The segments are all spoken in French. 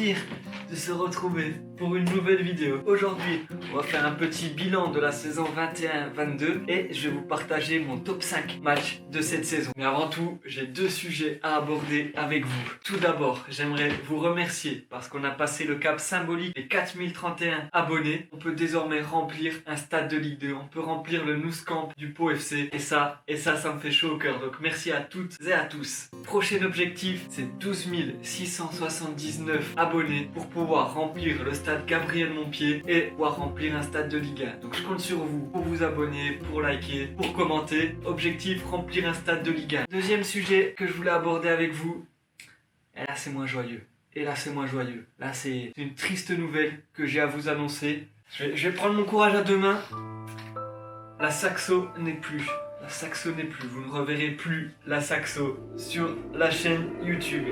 plaisir de se retrouver pour une nouvelle vidéo. Aujourd'hui, on va faire un petit bilan de la saison 21-22 et je vais vous partager mon top 5 matchs de cette saison. Mais avant tout, j'ai deux sujets à aborder avec vous. Tout d'abord, j'aimerais vous remercier parce qu'on a passé le cap symbolique des 4031 abonnés. On peut désormais remplir un stade de Ligue 2, on peut remplir le Nou Camp du Pau FC et ça me fait chaud au cœur. Donc merci à toutes et à tous. Prochain objectif, c'est 12 679 abonnés pour pouvoir remplir le stade Gabriel Montpied et pouvoir remplir un stade de Ligue 1. Donc je compte sur vous pour vous abonner, pour liker, pour commenter. Objectif, remplir un stade de Ligue 1. Deuxième sujet que je voulais aborder avec vous, et là c'est moins joyeux. Là c'est une triste nouvelle que j'ai à vous annoncer. Je vais prendre mon courage à deux mains. La Saxo n'est plus. Vous ne reverrez plus la Saxo sur la chaîne YouTube.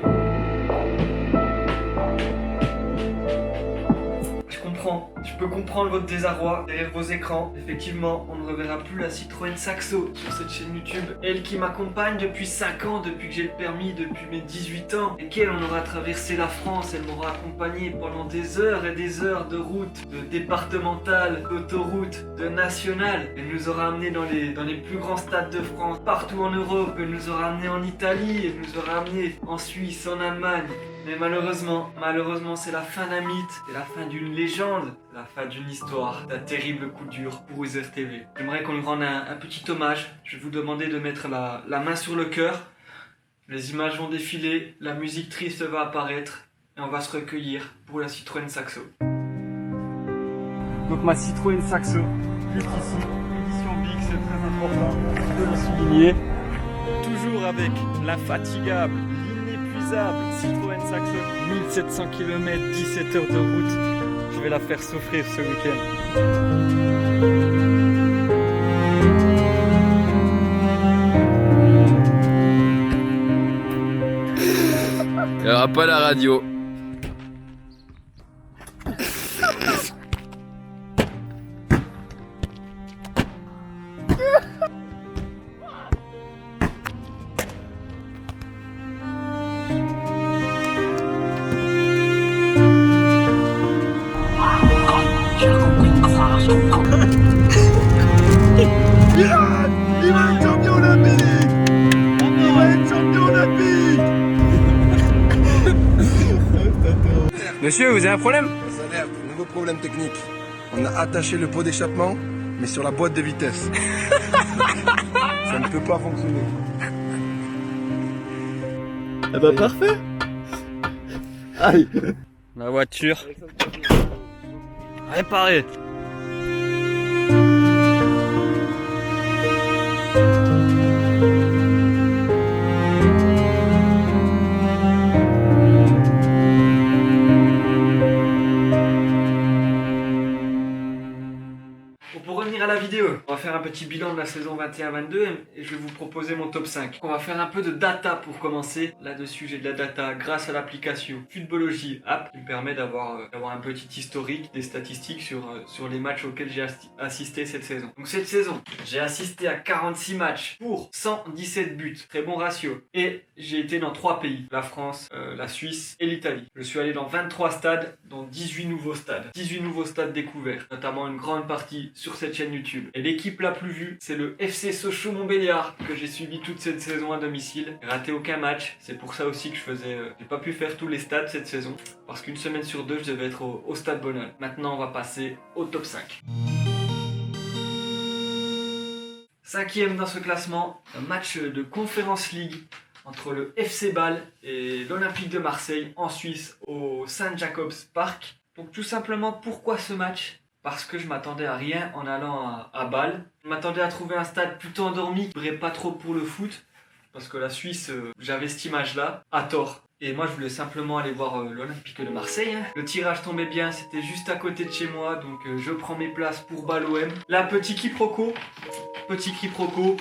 Je peux comprendre votre désarroi derrière vos écrans. Effectivement, on ne reverra plus la Citroën Saxo sur cette chaîne YouTube. Elle qui m'accompagne depuis 5 ans, depuis que j'ai le permis, depuis mes 18 ans, et qu'elle, on aura traversé la France. Elle m'aura accompagné pendant des heures et des heures de route, de départementale, d'autoroute, de nationale. Elle nous aura amené dans les plus grands stades de France, partout en Europe. Elle nous aura amené en Italie, elle nous aura amené en Suisse, en Allemagne. Mais malheureusement, c'est la fin d'un mythe, c'est la fin d'une légende, c'est la fin d'une histoire, d'un terrible coup dur pour User TV. J'aimerais qu'on lui rende un petit hommage. Je vais vous demander de mettre la main sur le cœur. Les images vont défiler, la musique triste va apparaître et on va se recueillir pour la Citroën Saxo. Donc ma Citroën Saxo, juste ici, édition Big, c'est très important de le souligner. Toujours avec l'infatigable, l'inépuisable Citroën Saxo, 1700 km, 17 heures de route. Je vais la faire souffrir ce week-end. Il n'y aura pas la radio. Il va être champion olympique! Il va être champion olympique! Monsieur, vous avez un problème? Alerte, nouveau problème technique. On a attaché le pot d'échappement, mais sur la boîte de vitesse. Ça ne peut pas fonctionner. Ah bah parfait. Aïe. La voiture réparée. Pour revenir à la vidéo, on va faire un petit bilan de la saison 21-22 et je vais vous proposer mon top 5. On va faire un peu de data pour commencer. Là-dessus, j'ai de la data grâce à l'application Footballogy App qui me permet d'avoir un petit historique des statistiques sur les matchs auxquels j'ai assisté cette saison. Donc cette saison, j'ai assisté à 46 matchs pour 117 buts. Très bon ratio. Et j'ai été dans 3 pays. La France, la Suisse et l'Italie. Je suis allé dans 23 stades, dont 18 nouveaux stades. 18 nouveaux stades découverts. Notamment une grande partie sur cette chaîne YouTube. Et l'équipe la plus vue, c'est le FC Sochaux-Montbéliard que j'ai suivi toute cette saison à domicile. J'ai raté aucun match. C'est pour ça aussi que j'ai pas pu faire tous les stades cette saison. Parce qu'une semaine sur deux, je devais être au stade Bonal. Maintenant, on va passer au top 5. Cinquième dans ce classement, un match de Conference League entre le FC Bâle et l'Olympique de Marseille en Suisse au St. Jacobs Park. Donc tout simplement, pourquoi ce match ? Parce que je m'attendais à rien en allant à Bâle. Je m'attendais à trouver un stade plutôt endormi qui ne brille pas trop pour le foot. Parce que la Suisse, j'avais cette image-là, à tort. Et moi, je voulais simplement aller voir l'Olympique de Marseille. Le tirage tombait bien, c'était juste à côté de chez moi. Donc je prends mes places pour Bâle OM. Là, petit quiproquo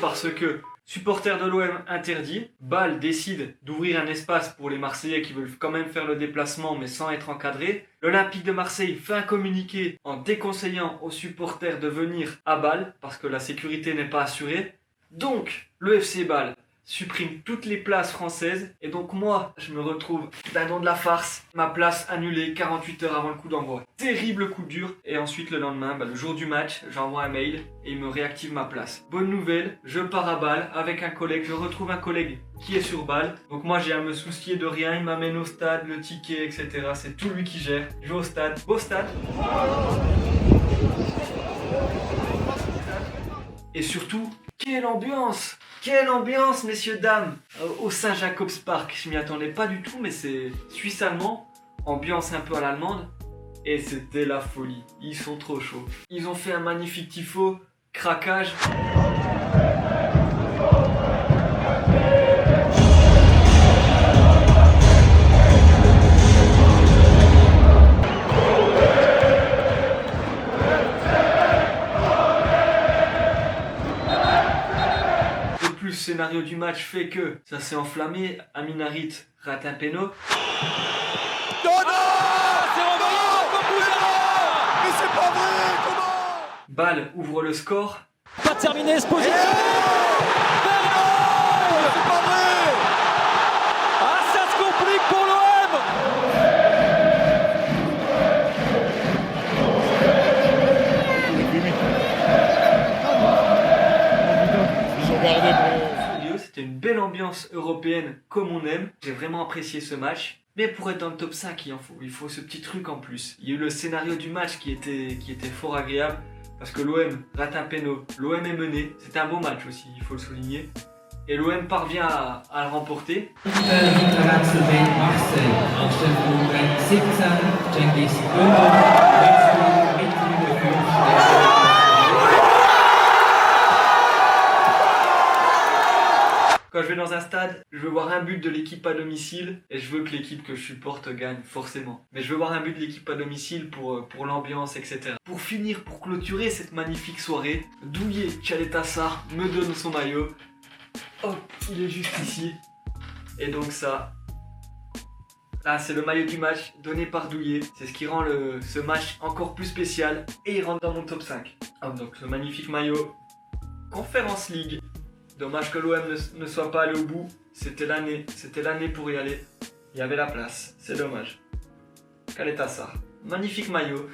parce que supporters de l'OM interdit. Bâle décide d'ouvrir un espace pour les Marseillais qui veulent quand même faire le déplacement mais sans être encadrés. L'Olympique de Marseille fait un communiqué en déconseillant aux supporters de venir à Bâle parce que la sécurité n'est pas assurée. Donc, le FC Bâle supprime toutes les places françaises. Et donc moi, je me retrouve dindon de la farce, ma place annulée 48 heures avant le coup d'envoi. Terrible coup dur. Et ensuite le lendemain, le jour du match, j'envoie un mail et il me réactive ma place. Bonne nouvelle, je pars à Bâle avec un collègue. Je retrouve un collègue qui est sur Bâle. Donc moi j'ai à me soucier de rien. Il m'amène au stade, le ticket, etc. C'est tout lui qui gère. Je vais au stade. Beau stade. Et surtout, quelle ambiance! Quelle ambiance, messieurs, dames! Au Saint-Jacobs Park, je m'y attendais pas du tout, mais c'est suisse-allemand, ambiance un peu à l'allemande, et c'était la folie. Ils sont trop chauds. Ils ont fait un magnifique tifo, craquage. Le scénario du match fait que ça s'est enflammé. Amin Harit rate un péno. Non, c'est mais c'est pas vrai, comment? Bâle ouvre le score. Pas terminé ce position. C'est pas vrai. Ah, ça se complique pour l'OM. Ils ont gardé pour... C'était une belle ambiance européenne comme on aime. J'ai vraiment apprécié ce match. Mais pour être dans le top 5, il faut ce petit truc en plus. Il y a eu le scénario du match qui était fort agréable. Parce que l'OM rate un péno. L'OM est mené. C'était un beau match aussi, il faut le souligner. Et l'OM parvient à le remporter. Marseille, Anstellung 17, Cengiz Ünder, Quand je vais dans un stade, je veux voir un but de l'équipe à domicile et je veux que l'équipe que je supporte gagne, forcément. Mais je veux voir un but de l'équipe à domicile pour l'ambiance, etc. Pour finir, pour clôturer cette magnifique soirée, Douillet Caleta-Car me donne son maillot. Hop, il est juste ici. Et donc ça, là c'est le maillot du match donné par Douillet. C'est ce qui rend ce match encore plus spécial et il rentre dans mon top 5. Hop, donc ce magnifique maillot, Conference League. Dommage que l'OM ne soit pas allé au bout. C'était l'année pour y aller. Il y avait la place, c'est dommage. Caleta-Car, magnifique maillot.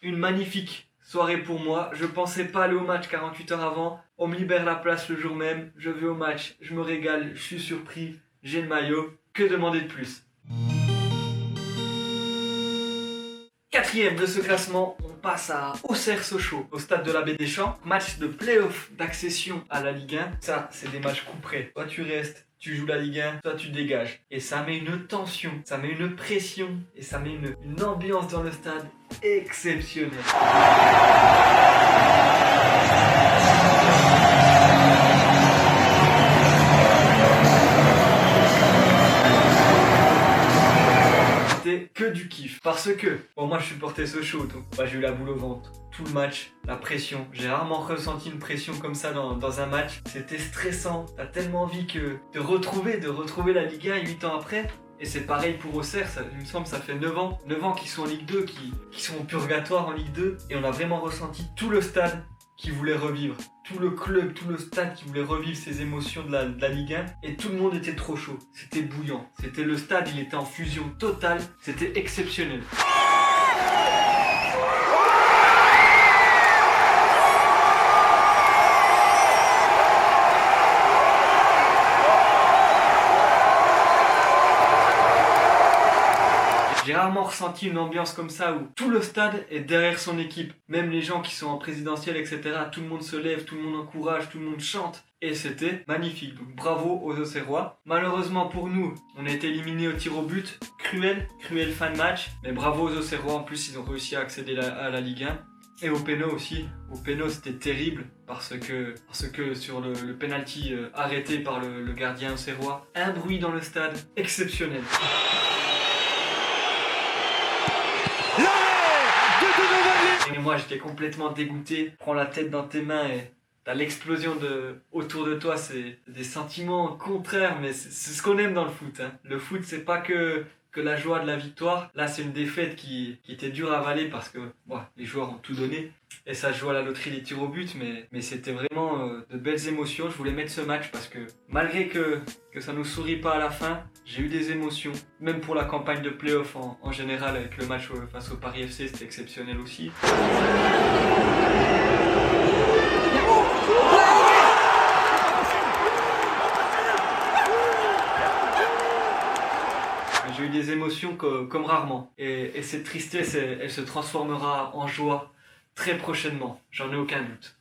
Une magnifique soirée pour moi. Je pensais pas aller au match 48 heures avant. On me libère la place le jour même. Je vais au match, je me régale, je suis surpris. J'ai le maillot. Que demander de plus? Quatrième de ce classement, on passe à Auxerre-Sochaux, au stade de la Baie des Champs. Match de play-off d'accession à la Ligue 1. Ça, c'est des matchs coup près. Toi, tu restes, tu joues la Ligue 1, toi, tu dégages. Et ça met une tension, ça met une pression et ça met une ambiance dans le stade exceptionnelle. Que du kiff, parce que bon, moi je supportais Sochaux, donc j'ai eu la boule au ventre tout le match, la pression. J'ai rarement ressenti une pression comme ça dans un match. C'était stressant, t'as tellement envie de retrouver la Ligue 1 8 ans après. Et c'est pareil pour Auxerre, il me semble ça fait 9 ans qu'ils sont en Ligue 2, qui sont au purgatoire en Ligue 2. Et on a vraiment ressenti tout le stade qui voulait revivre, tout le club, tout le stade qui voulait revivre ces émotions de la Ligue 1, et tout le monde était trop chaud, c'était bouillant, c'était le stade, il était en fusion totale, c'était exceptionnel. J'ai rarement ressenti une ambiance comme ça où tout le stade est derrière son équipe. Même les gens qui sont en présidentiel, etc. Tout le monde se lève, tout le monde encourage, tout le monde chante. Et c'était magnifique. Donc bravo aux Auxerrois. Malheureusement pour nous, on a été éliminés au tir au but. Cruel fin de match. Mais bravo aux Auxerrois. En plus, ils ont réussi à accéder à la Ligue 1. Et au péno aussi. Au péno, c'était terrible parce que sur le penalty arrêté par le gardien auxerrois, un bruit dans le stade exceptionnel. Et moi j'étais complètement dégoûté. Prends la tête dans tes mains et t'as l'explosion autour de toi. C'est des sentiments contraires, mais c'est ce qu'on aime dans le foot. Hein. Le foot, c'est pas que que la joie de la victoire. Là, c'est une défaite qui était dure à avaler parce que les joueurs ont tout donné. Et ça se joue à la loterie des tirs au but, mais c'était vraiment de belles émotions. Je voulais mettre ce match parce que malgré que ça nous sourit pas à la fin, j'ai eu des émotions. Même pour la campagne de play-off en général, avec le match face au Paris FC, c'était exceptionnel aussi. J'ai eu des émotions comme rarement. Et cette tristesse, elle se transformera en joie très prochainement, j'en ai aucun doute.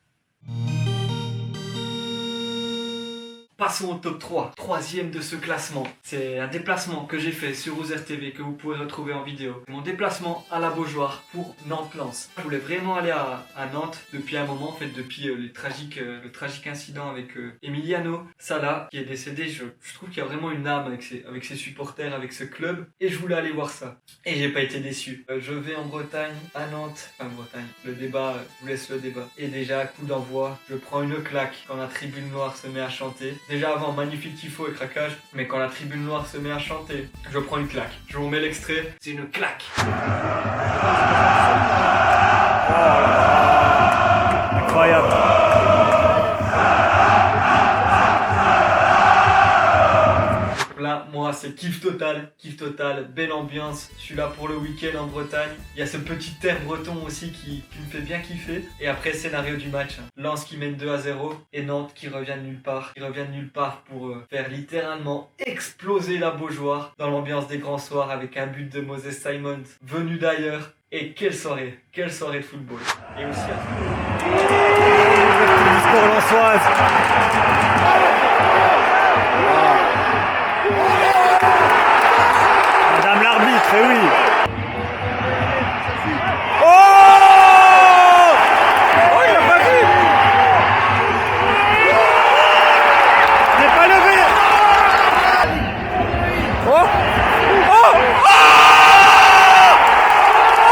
Passons au top 3, troisième de ce classement. C'est un déplacement que j'ai fait sur Oser TV que vous pouvez retrouver en vidéo. Mon déplacement à la Beaujoire pour Nantes-Lens. Je voulais vraiment aller à Nantes depuis un moment, en fait depuis le tragique incident avec Emiliano Sala qui est décédé. Je trouve qu'il y a vraiment une âme avec ses supporters, avec ce club, et je voulais aller voir ça. Et j'ai pas été déçu. Je vais en Bretagne, à Nantes, le débat, je vous laisse le débat. Et déjà, coup d'envoi, je prends une claque quand la tribune noire se met à chanter. Déjà avant, magnifique tifo et craquage, mais quand la tribune noire se met à chanter, je prends une claque. Je vous mets l'extrait, c'est une claque. Incroyable. Là, moi, c'est kiff total, belle ambiance. Je suis là pour le week-end en Bretagne. Il y a ce petit air breton aussi qui me fait bien kiffer. Et après, scénario du match. Lens qui mène 2-0 et Nantes qui revient de nulle part. Pour faire littéralement exploser la Beaujoire dans l'ambiance des grands soirs avec un but de Moses Simon venu d'ailleurs. Et quelle soirée de football. Et aussi Discours lensoise. Madame l'arbitre, eh oui. Oh, il l'a pas vu. Il n'est pas levé. Oh,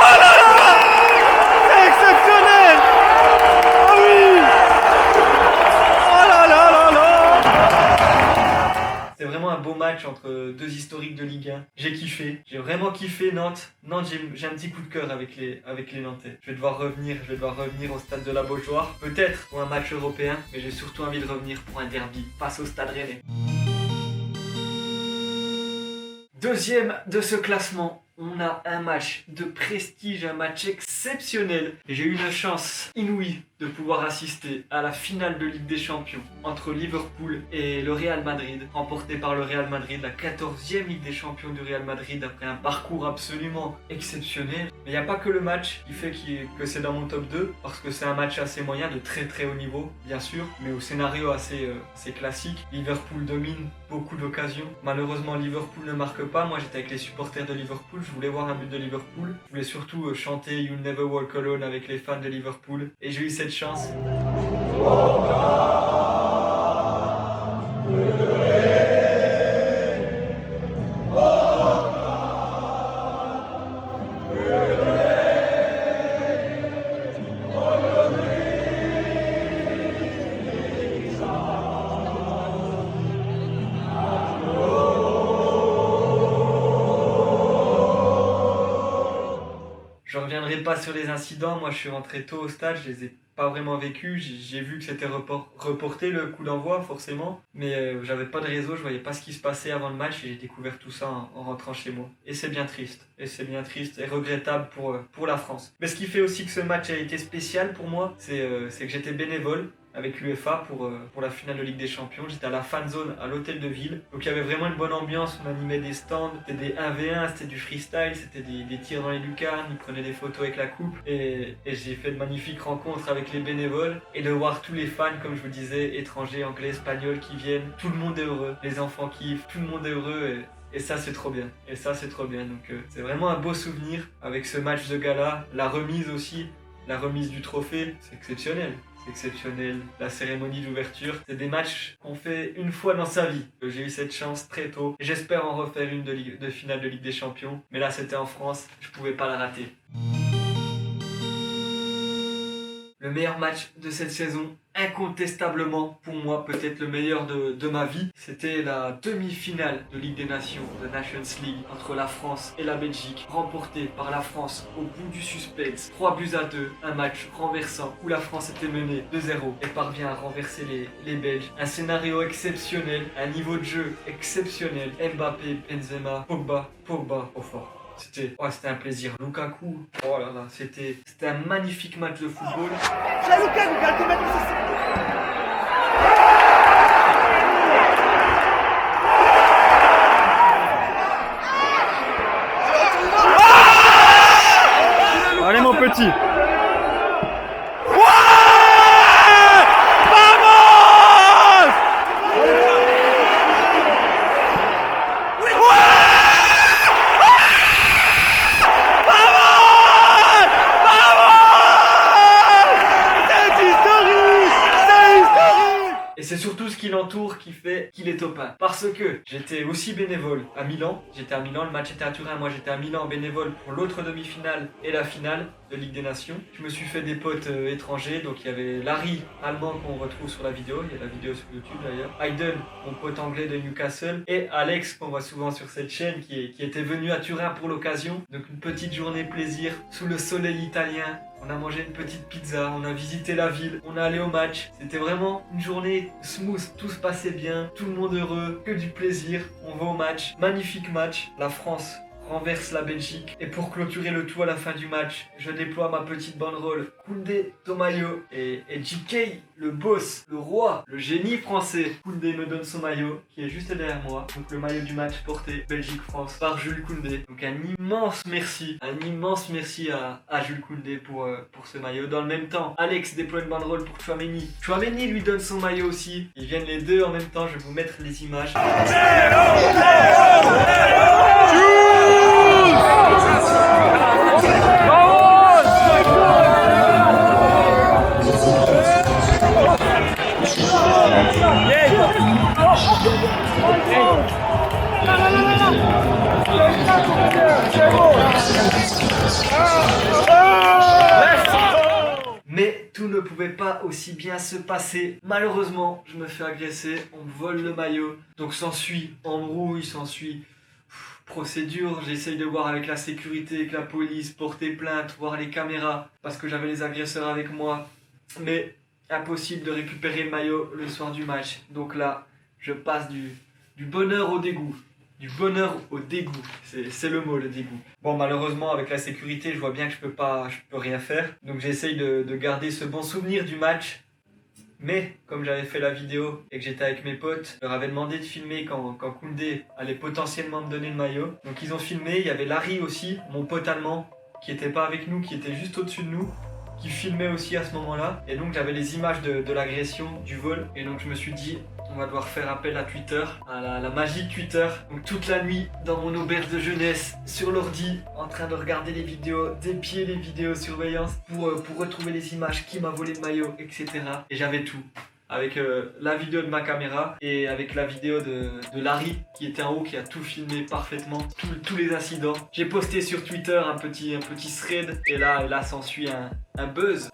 là là, c'est exceptionnel. Ah oui. Oh là là là là. C'est vraiment un beau match entre deux historiques de Ligue 1. J'ai vraiment kiffé Nantes. Nantes, j'ai un petit coup de cœur avec les Nantais. Je vais devoir revenir au stade de la Beaujoire. Peut-être pour un match européen, mais j'ai surtout envie de revenir pour un derby face au Stade Rennais. Deuxième de ce classement, on a un match de prestige, un match exceptionnel. Et j'ai eu une chance inouïe de pouvoir assister à la finale de Ligue des Champions entre Liverpool et le Real Madrid, remportée par le Real Madrid, la 14e Ligue des Champions du Real Madrid après un parcours absolument exceptionnel. Mais il n'y a pas que le match qui fait que c'est dans mon top 2, parce que c'est un match assez moyen, de très très haut niveau, bien sûr, mais au scénario assez classique. Liverpool domine, beaucoup d'occasions. Malheureusement, Liverpool ne marque pas. Moi, j'étais avec les supporters de Liverpool, je voulais voir un but de Liverpool. Je voulais surtout chanter You'll Never Walk Alone avec les fans de Liverpool. Et j'ai eu cette chance. Je reviendrai pas sur les incidents, moi je suis rentré tôt au stade, je les ai pas vraiment vécus, j'ai vu que c'était reporté le coup d'envoi forcément, mais j'avais pas de réseau, je voyais pas ce qui se passait avant le match et j'ai découvert tout ça en rentrant chez moi. Et c'est bien triste, et regrettable pour la France. Mais ce qui fait aussi que ce match a été spécial pour moi, c'est que j'étais bénévole avec l'UEFA pour la finale de Ligue des Champions. J'étais à la fan zone à l'hôtel de ville. Donc il y avait vraiment une bonne ambiance, on animait des stands, c'était des 1v1, c'était du freestyle, c'était des tirs dans les lucarnes, ils prenaient des photos avec la coupe. Et j'ai fait de magnifiques rencontres avec les bénévoles. Et de voir tous les fans, comme je vous disais, étrangers, anglais, espagnols qui viennent, tout le monde est heureux, les enfants kiffent, tout le monde est heureux. Et ça c'est trop bien, donc c'est vraiment un beau souvenir avec ce match de gala, la remise aussi, la remise du trophée, c'est exceptionnel. La cérémonie d'ouverture, c'est des matchs qu'on fait une fois dans sa vie. J'ai eu cette chance très tôt. J'espère en refaire une de finale de Ligue des Champions. Mais là, c'était en France, je pouvais pas la rater. Le meilleur match de cette saison, incontestablement pour moi peut-être le meilleur de ma vie. C'était la demi-finale de Ligue des Nations, de Nations League, entre la France et la Belgique, remportée par la France au bout du suspense, 3-2, un match renversant où la France était menée 2-0 et parvient à renverser les Belges. Un scénario exceptionnel, un niveau de jeu exceptionnel, Mbappé, Benzema, Pogba au fort. C'était un plaisir. Lukaku, oh là là, c'était un magnifique match de football. Allez mon petit. Et c'est surtout ce qui l'entoure qui fait qu'il est top 1. Parce que j'étais aussi bénévole à Milan. J'étais à Milan, le match était à Turin. Moi j'étais à Milan bénévole pour l'autre demi-finale et la finale de Ligue des Nations. Je me suis fait des potes étrangers. Donc il y avait Larry, allemand, qu'on retrouve sur la vidéo. Il y a la vidéo sur YouTube d'ailleurs. Hayden, mon pote anglais de Newcastle. Et Alex, qu'on voit souvent sur cette chaîne, qui était venu à Turin pour l'occasion. Donc une petite journée plaisir sous le soleil italien. On a mangé une petite pizza, on a visité la ville, on est allé au match. C'était vraiment une journée smooth, tout se passait bien, tout le monde heureux, que du plaisir. On va au match, magnifique match. La France renverse la Belgique. Et pour clôturer le tout à la fin du match, je déploie ma petite banderole Koundé, Tomayo et JK, le boss, le roi, le génie français. Koundé me donne son maillot qui est juste derrière moi. Donc le maillot du match porté Belgique-France par Jules Koundé. Donc un immense merci à Jules Koundé pour ce maillot. Dans le même temps, Alex déploie une banderole pour Chouameni. Chouameni lui donne son maillot aussi. Ils viennent les deux en même temps, je vais vous mettre les images. Mais tout ne pouvait pas aussi bien se passer. Malheureusement, je me fais agresser, on me vole le maillot. Donc s'ensuit embrouille, s'ensuit procédure. J'essaye de voir avec la sécurité, avec la police, porter plainte, voir les caméras, parce que j'avais les agresseurs avec moi. Mais impossible de récupérer le maillot le soir du match. Donc là, je passe du bonheur au dégoût. Du bonheur au dégoût, c'est le mot, le dégoût. Bon, malheureusement, avec la sécurité, je vois bien que je peux rien faire. Donc j'essaye de garder ce bon souvenir du match. Mais, comme j'avais fait la vidéo et que j'étais avec mes potes, je leur avais demandé de filmer quand Koundé allait potentiellement me donner le maillot. Donc ils ont filmé, il y avait Larry aussi, mon pote allemand, qui était pas avec nous, qui était juste au-dessus de nous, qui filmait aussi à ce moment-là. Et donc j'avais les images de l'agression, du vol. Et donc je me suis dit, on va devoir faire appel à Twitter, à la magie de Twitter. Donc toute la nuit, dans mon auberge de jeunesse, sur l'ordi, en train de regarder les vidéos, d'épier les vidéosurveillance pour retrouver les images, qui m'a volé le maillot, etc. Et j'avais tout. Avec la vidéo de ma caméra et avec la vidéo de Larry qui était en haut, qui a tout filmé parfaitement, tous les incidents. J'ai posté sur Twitter un petit thread et là s'ensuit un buzz.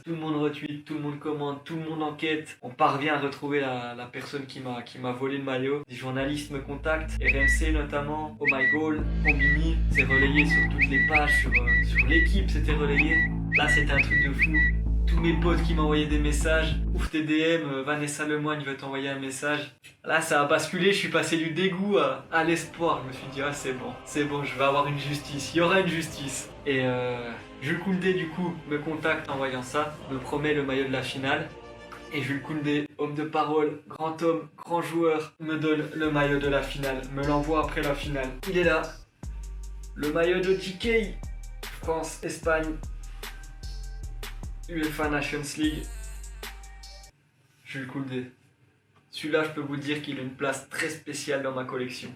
Tout le monde retweet, tout le monde commente, tout le monde enquête. On parvient à retrouver la personne qui m'a volé le maillot. Des journalistes me contactent, RMC notamment, Oh My Goal, Combini, c'est relayé sur toutes les pages, sur l'équipe c'était relayé. Là c'était un truc de fou. Tous mes potes qui m'envoyaient des messages, ouf tes DM, Vanessa Lemoine veut t'envoyer un message. Là ça a basculé, je suis passé du dégoût à l'espoir. Je me suis dit ah c'est bon, je vais avoir une justice, il y aura une justice. Et Jules Koundé du coup me contacte en voyant ça, me promet le maillot de la finale. Et Jules Koundé, homme de parole, grand homme, grand joueur, me donne le maillot de la finale, me l'envoie après la finale. Il est là, le maillot de JK, France, Espagne, UEFA Nations League, Jules Koundé. Celui-là, je peux vous dire qu'il a une place très spéciale dans ma collection.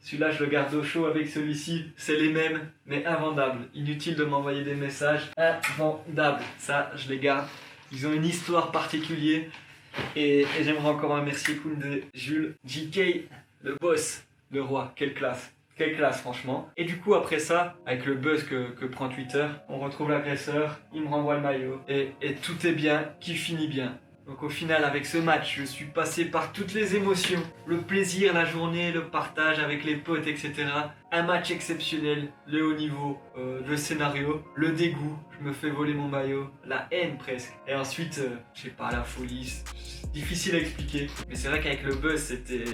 Celui-là, je le garde au chaud avec celui-ci. C'est les mêmes, mais invendables. Inutile de m'envoyer des messages. Invendables. Ça, je les garde. Ils ont une histoire particulière. Et j'aimerais encore remercier Koundé, Jules, JK, le boss, le roi. Quelle classe. Quelle classe franchement. Et du coup après ça, avec le buzz que prend Twitter, on retrouve l'agresseur, il me renvoie le maillot et tout est bien qui finit bien. Donc au final, avec ce match, je suis passé par toutes les émotions. Le plaisir, la journée, le partage avec les potes, etc. Un match exceptionnel, le haut niveau, le scénario, le dégoût, je me fais voler mon maillot, la haine presque. Et ensuite, je sais pas, la folie, c'est difficile à expliquer. Mais c'est vrai qu'avec le buzz, c'était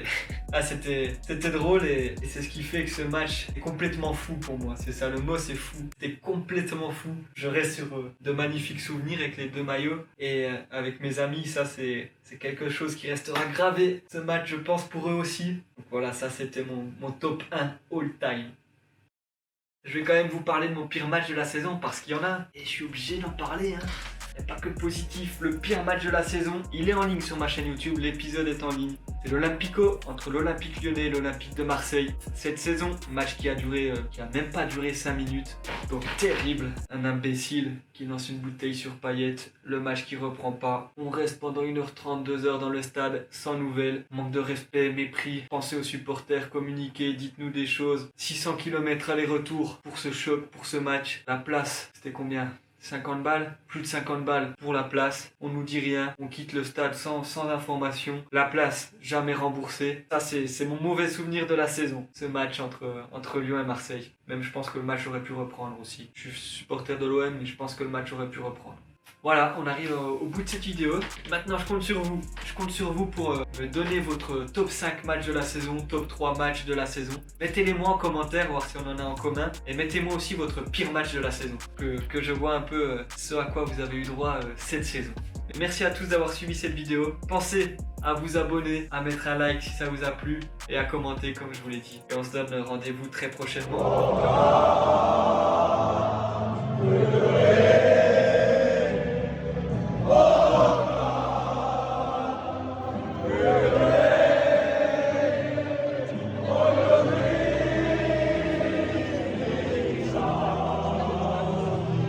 c'était drôle et c'est ce qui fait que ce match est complètement fou pour moi. C'est ça, le mot c'est fou. C'était complètement fou. Je reste sur de magnifiques souvenirs avec les 2 maillots et avec mes amis, ça c'est quelque chose qui restera gravé. Ce match, je pense, pour eux aussi. Donc voilà, ça c'était mon top 1 all time. Je vais quand même vous parler de mon pire match de la saison parce qu'il y en a et je suis obligé d'en parler. Il n'y a pas que le positif. Le pire match de la saison, il est en ligne sur ma chaîne YouTube, l'épisode est en ligne. C'est l'Olympico entre l'Olympique Lyonnais et l'Olympique de Marseille. Cette saison, match qui a même pas duré 5 minutes. Donc terrible, un imbécile qui lance une bouteille sur Payet, le match qui reprend pas. On reste pendant 1h30, 2h dans le stade, sans nouvelles. Manque de respect, mépris. Pensez aux supporters, communiquez, dites-nous des choses. 600 km aller-retour pour ce choc, pour ce match. La place, c'était combien ? 50 balles, plus de 50 balles pour la place, on nous dit rien, on quitte le stade sans information, la place jamais remboursée. Ça c'est mon mauvais souvenir de la saison, ce match entre Lyon et Marseille. Même je pense que le match aurait pu reprendre aussi. Je suis supporter de l'OM mais je pense que le match aurait pu reprendre. Voilà, on arrive au bout de cette vidéo. Maintenant, je compte sur vous. Je compte sur vous pour me donner votre top 5 matchs de la saison, top 3 matchs de la saison. Mettez-les-moi en commentaire, voir si on en a en commun. Et mettez-moi aussi votre pire match de la saison. Que je vois un peu ce à quoi vous avez eu droit cette saison. Et merci à tous d'avoir suivi cette vidéo. Pensez à vous abonner, à mettre un like si ça vous a plu et à commenter comme je vous l'ai dit. Et on se donne rendez-vous très prochainement.